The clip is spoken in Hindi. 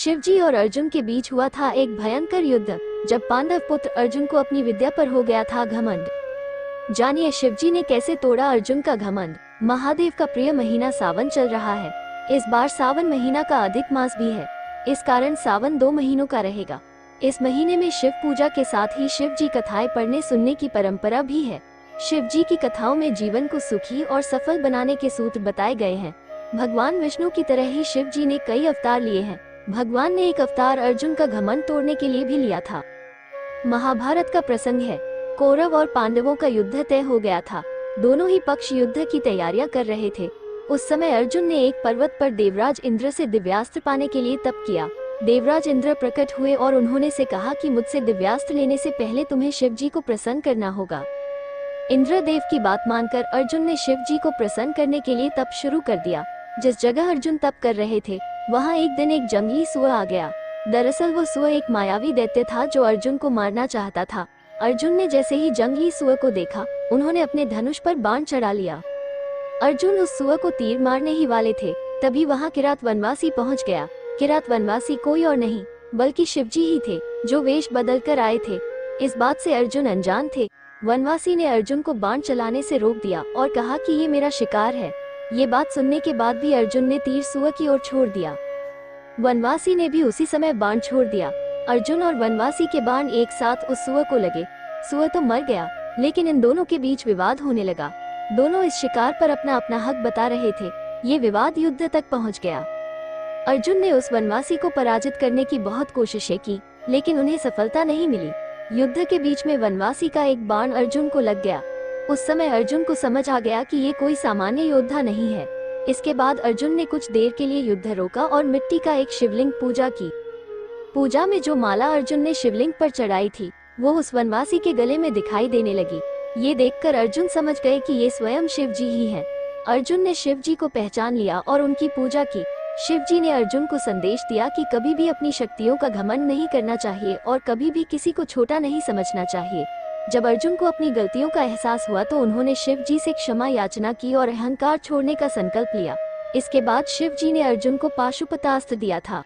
शिव जी और अर्जुन के बीच हुआ था एक भयंकर युद्ध, जब पांडव पुत्र अर्जुन को अपनी विद्या पर हो गया था घमंड। जानिए शिव जी ने कैसे तोड़ा अर्जुन का घमंड। महादेव का प्रिय महीना सावन चल रहा है। इस बार सावन महीना का अधिक मास भी है, इस कारण सावन 2 महीनों का रहेगा। इस महीने में शिव पूजा के साथ ही शिव जी कथाएं पढ़ने सुनने की परंपरा भी है। शिव जी की कथाओं में जीवन को सुखी और सफल बनाने के सूत्र बताए गए हैं। भगवान विष्णु की तरह ही शिव जी ने कई अवतार लिए हैं। भगवान ने एक अवतार अर्जुन का घमंड तोड़ने के लिए भी लिया था। महाभारत का प्रसंग है। कौरव और पांडवों का युद्ध तय हो गया था। दोनों ही पक्ष युद्ध की तैयारियां कर रहे थे। उस समय अर्जुन ने एक पर्वत पर देवराज इंद्र से दिव्यास्त्र पाने के लिए तप किया। देवराज इंद्र प्रकट हुए और उन्होंने से कहा कि मुझसे दिव्यास्त्र लेने से पहले तुम्हें शिव जी को प्रसन्न करना होगा। इंद्रदेव की बात मानकर अर्जुन ने शिव जी को प्रसन्न करने के लिए तप शुरू कर दिया। जिस जगह अर्जुन तप कर रहे थे वहाँ एक दिन एक जंगली सुअर आ गया। दरअसल वो सुअर एक मायावी दैत्य था जो अर्जुन को मारना चाहता था। अर्जुन ने जैसे ही जंगली सुअर को देखा, उन्होंने अपने धनुष पर बाण चढ़ा लिया। अर्जुन उस सुअर को तीर मारने ही वाले थे, तभी वहाँ किरात वनवासी पहुँच गया। किरात वनवासी कोई और नहीं बल्कि शिवजी ही थे, जो वेश बदल कर आए थे। इस बात से अर्जुन अनजान थे। वनवासी ने अर्जुन को बाण चलाने से रोक दिया और कहा कि ये मेरा शिकार है। ये बात सुनने के बाद भी अर्जुन ने तीर सुअर की ओर छोड़ दिया। वनवासी ने भी उसी समय बाण छोड़ दिया। अर्जुन और वनवासी के बाण एक साथ उस सुअर को लगे। सुअर तो मर गया, लेकिन इन दोनों के बीच विवाद होने लगा। दोनों इस शिकार पर अपना अपना हक बता रहे थे। ये विवाद युद्ध तक पहुंच गया। अर्जुन ने उस वनवासी को पराजित करने की बहुत कोशिशें की, लेकिन उन्हें सफलता नहीं मिली। युद्ध के बीच में वनवासी का एक बाण अर्जुन को लग गया। उस समय अर्जुन को समझ आ गया कि ये कोई सामान्य योद्धा नहीं है। इसके बाद अर्जुन ने कुछ देर के लिए युद्ध रोका और मिट्टी का एक शिवलिंग पूजा की। पूजा में जो माला अर्जुन ने शिवलिंग पर चढ़ाई थी वो उस वनवासी के गले में दिखाई देने लगी। ये देखकर अर्जुन समझ गए कि ये स्वयं शिव जी ही हैं। अर्जुन ने शिव जी को पहचान लिया और उनकी पूजा की। शिव जी ने अर्जुन को संदेश दिया कि कभी भी अपनी शक्तियों का घमंड नहीं करना चाहिए और कभी भी किसी को छोटा नहीं समझना चाहिए। जब अर्जुन को अपनी गलतियों का एहसास हुआ तो उन्होंने शिव जी से क्षमा याचना की और अहंकार छोड़ने का संकल्प लिया। इसके बाद शिव जी ने अर्जुन को पाशुपतास्त्र दिया था।